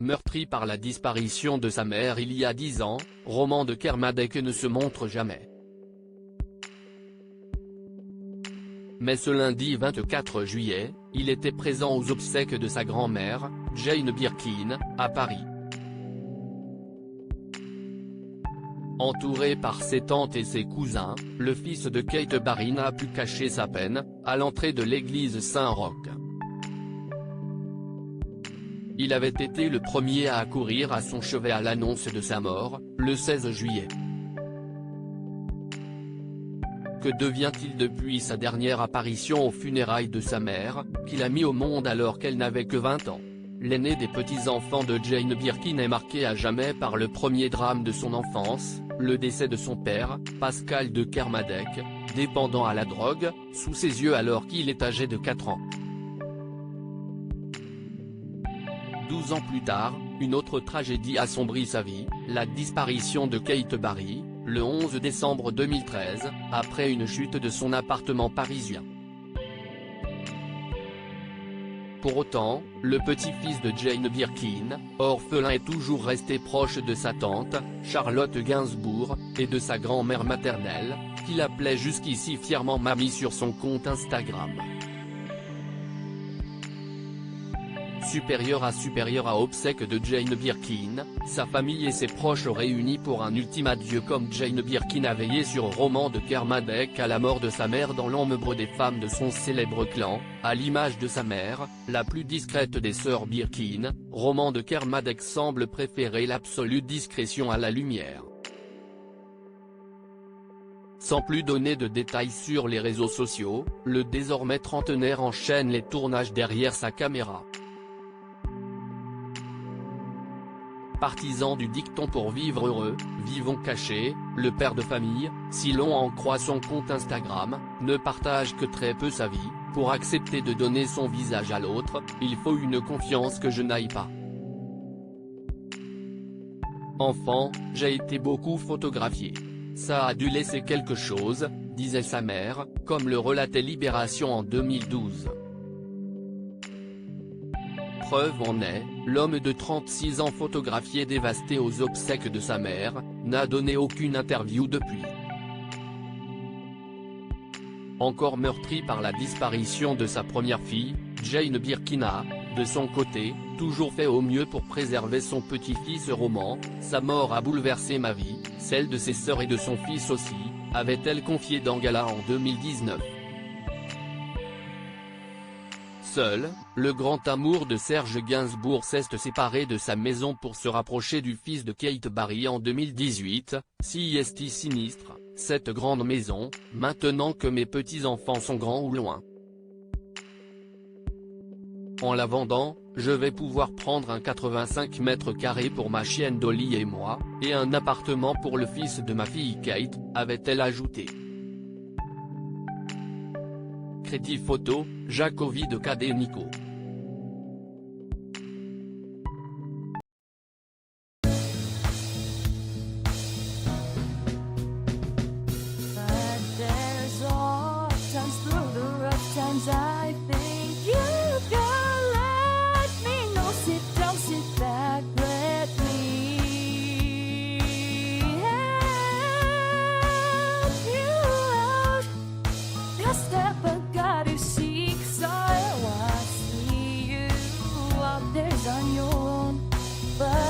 meurtri par la disparition de sa mère il y a 10 ans, Roman de Kermadec ne se montre jamais. Mais ce lundi 24 juillet, il était présent aux obsèques de sa grand-mère, Jane Birkin, à Paris. Entouré par ses tantes et ses cousins, le fils de Kate Barry a pu cacher sa peine, à l'entrée de l'église Saint-Roch. Il avait été le premier à accourir à son chevet à l'annonce de sa mort, le 16 juillet. Que devient-il depuis sa dernière apparition aux funérailles de sa mère, qu'il a mis au monde alors qu'elle n'avait que 20 ans? L'aîné des petits-enfants de Jane Birkin est marqué à jamais par le premier drame de son enfance, le décès de son père, Pascal de Kermadec, dépendant à la drogue, sous ses yeux alors qu'il est âgé de 4 ans. 12 ans plus tard, une autre tragédie assombrit sa vie, la disparition de Kate Barry, le 11 décembre 2013, après une chute de son appartement parisien. Pour autant, le petit-fils de Jane Birkin, orphelin est toujours resté proche de sa tante, Charlotte Gainsbourg, et de sa grand-mère maternelle, qu'il appelait jusqu'ici fièrement Mamie sur son compte Instagram. Supérieur à obsèques de Jane Birkin, sa famille et ses proches réunis pour un ultime adieu comme Jane Birkin a veillé sur Roman de Kermadec à la mort de sa mère dans l'ombre des femmes de son célèbre clan, à l'image de sa mère, la plus discrète des sœurs Birkin, Roman de Kermadec semble préférer l'absolue discrétion à la lumière. Sans plus donner de détails sur les réseaux sociaux, le désormais trentenaire enchaîne les tournages derrière sa caméra. Partisan du dicton pour vivre heureux, vivons cachés, le père de famille, si l'on en croit son compte Instagram, ne partage que très peu sa vie. Pour accepter de donner son visage à l'autre, il faut une confiance que je n'aille pas. Enfant, j'ai été beaucoup photographié. Ça a dû laisser quelque chose, disait sa mère, comme le relatait Libération en 2012. Preuve en est, l'homme de 36 ans photographié dévasté aux obsèques de sa mère, n'a donné aucune interview depuis. Encore meurtri par la disparition de sa première fille, Jane Birkin a, de son côté, toujours fait au mieux pour préserver son petit-fils Roman. Sa mort a bouleversé ma vie, celle de ses sœurs et de son fils aussi, avait-elle confié dans Gala en 2019. Seul, le grand amour de Serge Gainsbourg s'est séparé de sa maison pour se rapprocher du fils de Kate Barry en 2018, si est sinistre, cette grande maison, maintenant que mes petits-enfants sont grands ou loin. En la vendant, je vais pouvoir prendre un 85 mètres carrés pour ma chienne Dolly et moi, et un appartement pour le fils de ma fille Kate, avait-elle ajouté. Crédit photo, Jacovi de Cadet Nico. On your own, but